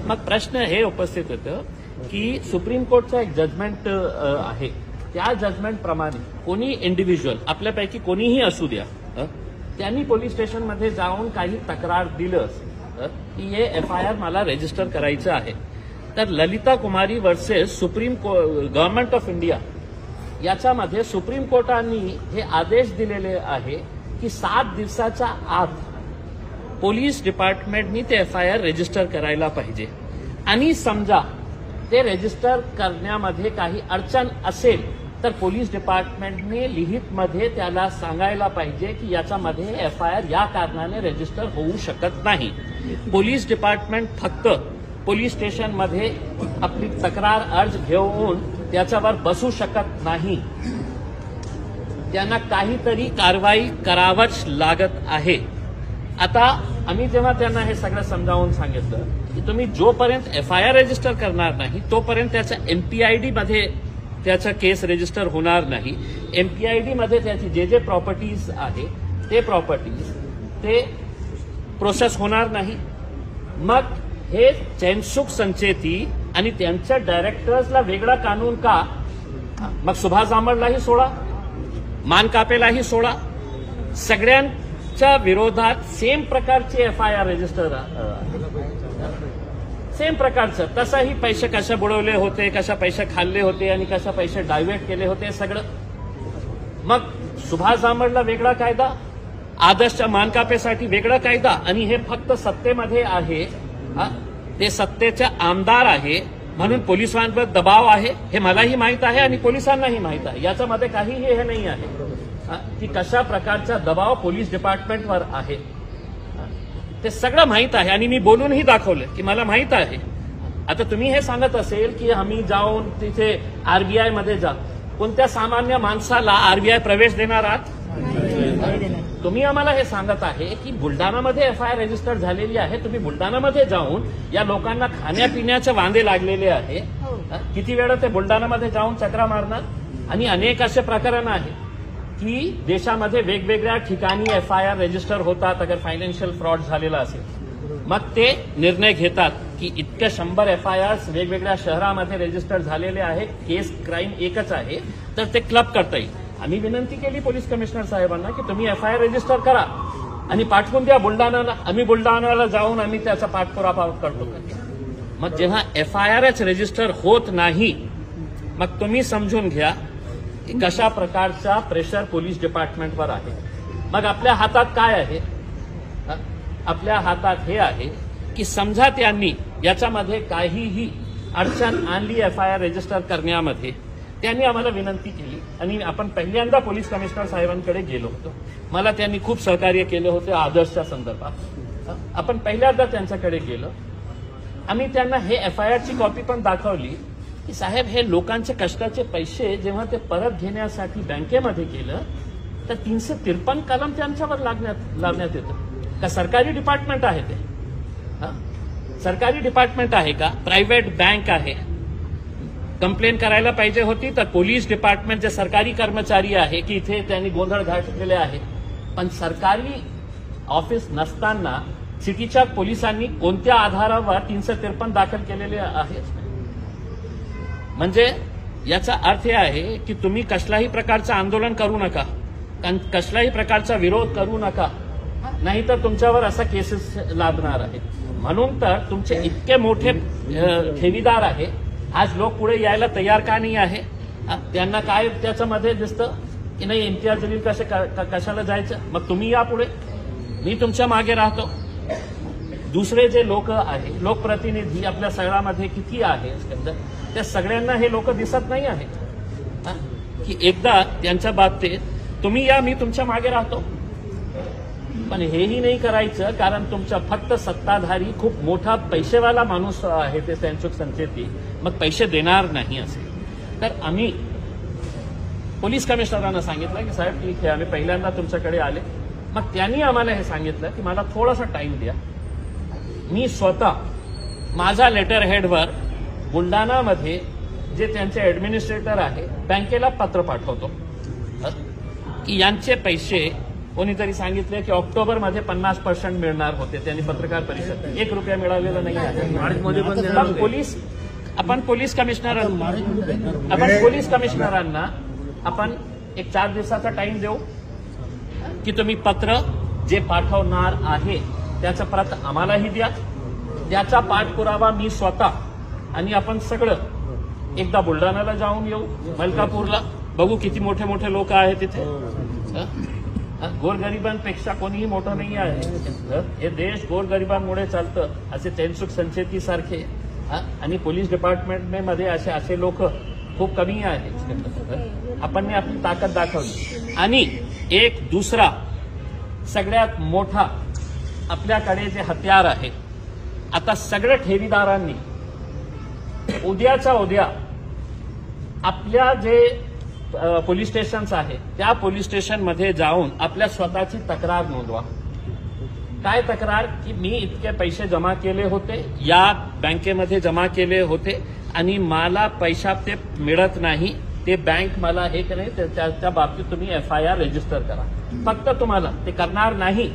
मग प्रश्न हे उपस्थित होतं की सुप्रीम कोर्टचं एक जजमेंट आहे, त्या जजमेंट प्रमाणे कोणी इंडिव्हिज्युअल आपल्यापैकी कोणीही असू द्या, त्यांनी पोलीस स्टेशनमध्ये जाऊन काही तक्रार दिलं की हे FIR मला रजिस्टर करायचं आहे, तर ललिता कुमारी वर्सेस गव्हर्नमेंट ऑफ इंडिया याच्यामध्ये सुप्रीम कोर्टाने हे आदेश दिलेले आहे की 7 दिवसाच्या आत पोलीस डिपार्टमेंटनी ते FIR रजिस्टर करायला पाहिजे. आणि समजा ते रजिस्टर करण्यामध्ये काही अडचण असेल तर पोलीस डिपार्टमेंटने लिखितमध्ये त्याला सांगायला पाहिजे की याच्यामध्ये FIR या कारणाने रजिस्टर होऊ शकत नाही. पोलीस डिपार्टमेंट फक्त पोलीस स्टेशनमध्ये आपली तक्रार अर्ज घेऊन त्याच्यावर बसू शकत नाही, त्यांना काहीतरी कारवाई करावंच लागत आहे. आता आम्ही जेव्हा त्यांना हे सगळं समजावून सांगितलं की तुम्ही जोपर्यंत FIR रजिस्टर करणार नाही तोपर्यंत त्याच्या MPID मध्ये त्याचा केस रजिस्टर होणार नाही. MPID मध्ये त्याची जे प्रॉपर्टीज आहे ते प्रॉपर्टीज ते प्रोसेस होणार नाही. मग हे चैनसुख संचेती आणि त्यांच्या डायरेक्टर्सला वेगळा कानून का? मग सुभाष झांबडलाही सोडा, मानकापेलाही सोडा, सगळ्यांच्या विरोधात सेम प्रकारचे FIR रजिस्टर सेम प्रकारचं. तसाही पैसे कशा बुडवले होते, कशा पैसे खाल्ले होते आणि कशा पैसे डायव्हर्ट केले होते सगळं. मग सुभाष झांबडला वेगळा कायदा, आदर्शच्या मानकापेसाठी वेगळा कायदा, आणि हे फक्त सत्तेमध्ये आहे, ते सत्तेचे आमदार आहे म्हणून पोलिसांवर दबाव आहे हे मलाही माहित आहे आणि पोलिसांनाही माहित आहे. याच्यामध्ये काहीही हे नाही आहे की कशा प्रकारचा दबाव पोलीस डिपार्टमेंटवर आहे, ते सगळं माहित आहे आणि मी बोलूनही दाखवलं की मला माहित आहे. आता तुम्ही हे सांगत असेल की आम्ही जाऊन तिथे RBI मध्ये जा, कोणत्या सामान्य माणसाला RBI प्रवेश देणार आहात? तुम्ही आम्हाला हे सांगत आहे की बुलडाणामध्ये FIR रजिस्टर झालेली आहे, तुम्ही बुलडाणामध्ये जाऊन या लोकांना खाण्यापिण्याचे वांदे लागलेले आहे, किती वेळा ते बुलडाणामध्ये जाऊन चक्रा मारणार? आणि अनेक असे प्रकरण आहे की देशामध्ये वेगवेगळ्या ठिकाणी FIR रजिस्टर होतात अगर फायनान्शियल फ्रॉड झालेला असेल. मग ते निर्णय घेतात की इतक्या 100 FIRs वेगवेगळ्या शहरामध्ये रजिस्टर झालेले आहे, केस क्राईम एकच आहे, तर ते क्लब करता येईल. आम्ही विनंती केली पोलीस कमिशनर साहेबांना की तुम्ही FIR रजिस्टर करा आणि पाठवून द्या बुलडाणाला. आम्ही बुलडाणाला जाऊन आम्ही त्याचा पाठपुरावा करतो. मग जेव्हा FIRच रजिस्टर होत नाही, मग तुम्ही समजून घ्या की कशा प्रकारचा प्रेशर पोलीस डिपार्टमेंटवर आहे. मग आपल्या हातात काय आहे? आपल्या हातात हे आहे की समजा त्यांनी याच्यामध्ये काहीही अडचण आणली FIR रजिस्टर करण्यामध्ये, त्यांनी आम्हाला विनंती केली आणि आपण पहिल्यांदा पोलीस कमिशनर साहेबांकडे गेलो होतो. मला त्यांनी खूप सहकार्य केले होते आदर्शच्या संदर्भात. आपण पहिल्यांदा त्यांच्याकडे गेलो, आम्ही त्यांना हे FIRची कॉपी पण दाखवली की साहेब हे लोकांचे कष्टाचे पैसे जेव्हा ते परत घेण्यासाठी बँकेमध्ये गेलं तर 353 कलम त्यांच्यावर लावण्यात येतं. का सरकारी डिपार्टमेंट आहे ते? सरकारी डिपार्टमेंट आहे का? प्रायव्हेट बँक आहे. कंप्लेंट करायला पाहिजे होती तर पोलीस डिपार्टमेंटचे सरकारी कर्मचारी आहे की इथे त्यांनी गोंधळ घातलेले आहे. पण सरकारी ऑफिस नसताना सिटीच्या पोलिसांनी कोणत्या आधारावर 353 दाखल केलेले आहे? म्हणजे याचा अर्थ हे आहे की तुम्ही कसल्याही प्रकारचं आंदोलन करू नका, कसल्याही प्रकारचा विरोध करू नका, नाहीतर तुमच्यावर असा केसेस लादणार आहे. म्हणून तर तुमचे इतके मोठे ठेवीदार आहे, आज लोक पुढे यायला तयार का नाही आहे? त्यांना काय त्याच्यामध्ये दिसतं की नाही इम्तियाज जलील कशाला जायचं? मग तुम्ही या पुढे, मी तुमच्या मागे राहतो. दुसरे जे लोक आहे, लोकप्रतिनिधी आपल्या शहरामध्ये किती आहे, त्या सगळ्यांना हे लोक दिसत नाही आहेत की एकदा त्यांच्या बाबतीत तुम्ही या, मी तुमच्या मागे राहतो. पण हेही नाही करायचं कारण तुमचा फक्त सत्ताधारी खूप मोठा पैसेवाला माणूस आहे ते चैनसुख संचेती, मग पैसे देणार नाही असेल तर आम्ही पोलीस कमिशनरांना सांगितलं की साहेब ठीक आहे, आम्ही पहिल्यांदा तुमच्याकडे आले. मग त्यांनी आम्हाला हे सांगितलं की मला थोडासा टाइम द्या, मी स्वतः माझ्या लेटर हेडवर बुलडाणामध्ये जे त्यांचे ऍडमिनिस्ट्रेटर आहे बँकेला पत्र पाठवतो की यांचे पैसे कोणीतरी सांगितले की ऑक्टोबरमध्ये 50% मिळणार होते, त्यांनी पत्रकार परिषद 1 रुपया मिळालेला नाही आहे. आपण पोलीस कमिशनरांना आपण एक 4 दिवसाचा टाइम देऊ की तुम्ही पत्र जे पाठवणार आहे त्याचा प्रत आम्हालाही द्या, त्याचा पाठपुरावा मी स्वतः आणि आपण सगळं एकदा बुलढाण्याला जाऊन येऊ, मलकापूरला बघू किती मोठे मोठे लोक आहेत तिथे. गोरगरिबांपेक्षा कोणीही मोठं नाही आहे. हे देश गोरगरिबांमुळे चालतं. असे तेनसुख संचेती सारखे आणि पोलीस डिपार्टमेंटमध्ये असे लोक खूप कमी आहेत. आपण आपली ताकद दाखवली. आणि एक दुसरा सगळ्यात मोठा आपल्याकडे जे हत्यार आहे, आता सगळ्या ठेवीदारांनी उद्याच्या उद्या आपल्या जे पोलीस स्टेशन्स आहे त्या पोलीस स्टेशनमध्ये जाऊन आपल्या स्वतःची तक्रार नोंदवा. काय तक्रार की मी इतके पैसे जमा केले होते, या बँकेमध्ये जमा केले होते आणि मला पैसा ते मिळत नाही, ते बँक मला हे की नाही त्या बाबतीत तुम्ही FIR रजिस्टर करा. फक्त तुम्हाला ते करणार नाही,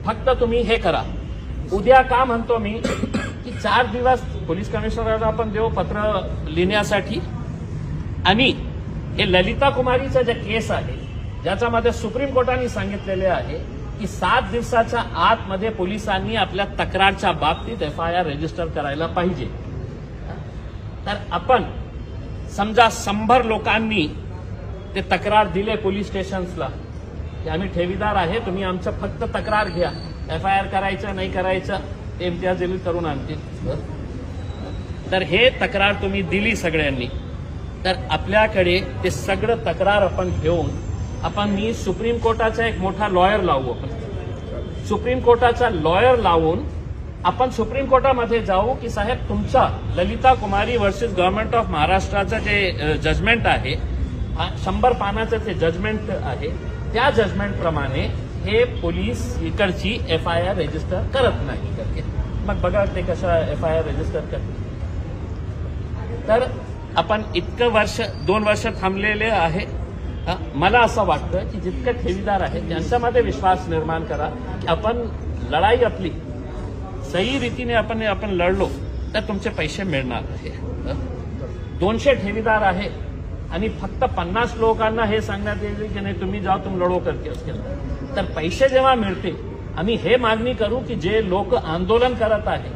फक्त तुम्ही हे करा. उद्या का म्हणतो मी की 4 दिवस पोलीस कमिशनरला आपण देऊ पत्र लिहिण्यासाठी. आणि हे ललिता कुमारीचा जे केस आहे ज्याच्यामध्ये सुप्रीम कोर्टाने सांगितलेले आहे की 7 दिवसाच्या आतमध्ये पोलिसांनी आपल्या तक्रारच्या बाबतीत FIR रजिस्टर करायला पाहिजे. तर आपण समजा 100 लोकांनी ते तक्रार दिले पोलीस स्टेशन्सला की आम्ही ठेवीदार आहे, तुम्ही आमचं फक्त तक्रार घ्या, FIR करायचं नाही करायचं ते इम्तियाज जलील करून आणतील. तर हे तक्रार तुम्ही दिली सगळ्यांनी, तर आपल्याकडे ते सगळं तक्रार आपण घेऊन आपण मी सुप्रीम कोर्टाचा एक मोठा लॉयर लावू. आपण सुप्रीम कोर्टाचा लॉयर लावून आपण सुप्रीम कोर्टामध्ये जाऊ की साहेब तुमचा ललिता कुमारी वर्सेस गव्हर्नमेंट ऑफ महाराष्ट्राचं जे जजमेंट आहे, 100 पानाचं ते जजमेंट आहे, त्या जजमेंटप्रमाणे हे पोलीस इकडची FIR रजिस्टर करत नाही करते. मग बघा ते कशा FIR रजिस्टर करते. तर आपण इतकं 2 वर्ष थांबलेले आहे. मला असं वाटतं की जितके ठेवीदार आहेत त्यांच्यामध्ये विश्वास निर्माण करा की आपण लढाई आपली सही रीतीने आपण लढलो तर तुमचे पैसे मिळणार आहे. 200 ठेवीदार आहे आणि फक्त 50 लोकांना हे सांगण्यात येईल की नाही तुम्ही जाओ तुम लढो करके उसके अंदर. तर पैसे जेव्हा मिळतील आम्ही हे मागणी करू की जे लोक आंदोलन करत आहे,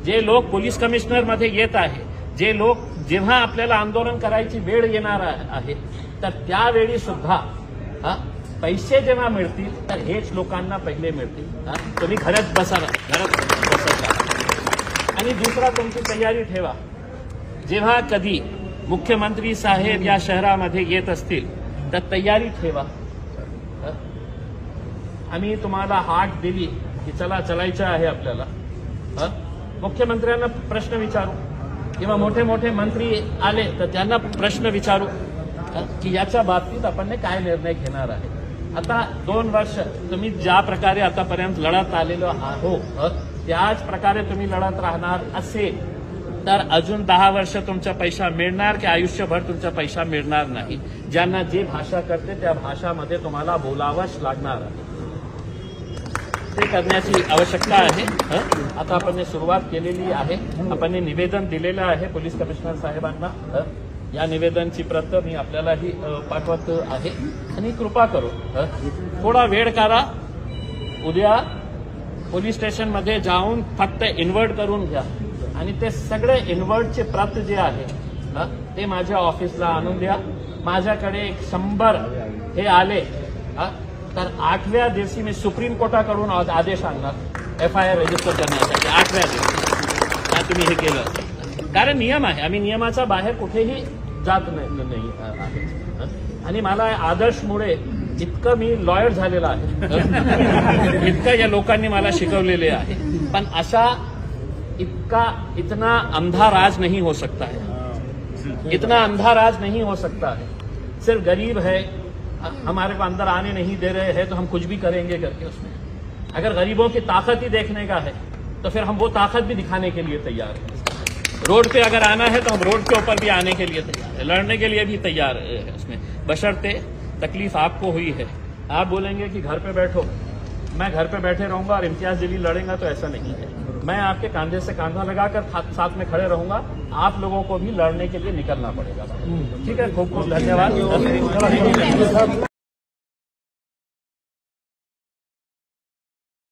जे लोक पोलीस कमिशनरमध्ये येत आहे, जे लोक जेव्हा आपल्याला आंदोलन करायची वेळ येणार आहे तर त्यावेळी सुद्धा पैसे जेव्हा मिळतील तर हेच लोकांना पहिले मिळतील. तुम्ही घरात बसा. आणि दुसरा तुमची तयारी ठेवा. जेव्हा कधी मुख्यमंत्री साहेब या शहरामध्ये येत असतील तर तयारी ठेवा. आम्ही तुम्हाला हाक दिली की चलायचं आहे आपल्याला. मुख्यमंत्र्यांना प्रश्न विचारू किंवा मोठे मोठे मंत्री आले तर त्यांना प्रश्न विचारू की याच्या बाबतीत आपण काय निर्णय घेणार आहे. आता 2 वर्ष तुम्ही ज्या प्रकारे आतापर्यंत लढत आलेलो आहोत त्याच प्रकारे तुम्ही लढत राहणार असेल तर अजून 10 वर्ष तुमचा पैसा मिळणार की आयुष्यभर तुमचा पैसा मिळणार नाही. ज्यांना जे भाषा करते त्या भाषामध्ये तुम्हाला बोलावंच लागणार आहे. ते करण्याची आवश्यकता आहे. आता आपण सुरुवात केलेली आहे. आपण निवेदन दिलेलं आहे पोलीस कमिशनर साहेबांना. या निवेदनची प्रत मी आपल्यालाही पाठवत आहे. आणि कृपा करू थोडा वेळ करा. उद्या पोलीस स्टेशनमध्ये जाऊन फक्त इन्व्हर्ट करून घ्या आणि ते सगळे इन्व्हर्टचे प्रत जे आहे ते माझ्या ऑफिसला आणून द्या. माझ्याकडे 100 हे आले तर 8व्या दिवशी मी सुप्रीम कोर्टाकडून आदेश आणणार FIR रजिस्टर करण्यासाठी. 8व्या दिवशी तुम्ही हे केलं कारण नियम आहे. आम्ही नियमाच्या बाहेर कुठेही जात नाही आहे. आणि मला आदर्शमुळे इतकं मी लॉयर झालेला आहे, इतकं या लोकांनी मला शिकवलेले आहे. पण अशा इतना अंधा राज नहीं हो सकता है. इतना अंधा राज नहीं हो सकता है. सिर्फ गरीब है हमारे को अंदर आने नहीं दे रहे हैं तो हम कुछ भी करेंगे करके उसमें. अगर गरीबों की ताकत ही देखने का है तो फिर हम वो ताकत भी दिखाने के लिए तैयार हैं. रोड पे अगर आना है तो हम रोड के ऊपर भी आने के लिए तैयार है, लड़ने के लिए भी तैयार है उसमें, बशर्ते तकलीफ आपको हुई है आप बोलेंगे कि घर पे बैठो, मैं घर पे बैठे रहूंगा और इम्तियाज जलील लड़ेगा, तो ऐसा नहीं है। मैं आपके कंधे से कंधा लगाकर साथ में खड़े रहूंगा। आप लोगों को भी लड़ने के लिए निकलना पड़ेगा। ठीक है, खूब खूब धन्यवाद।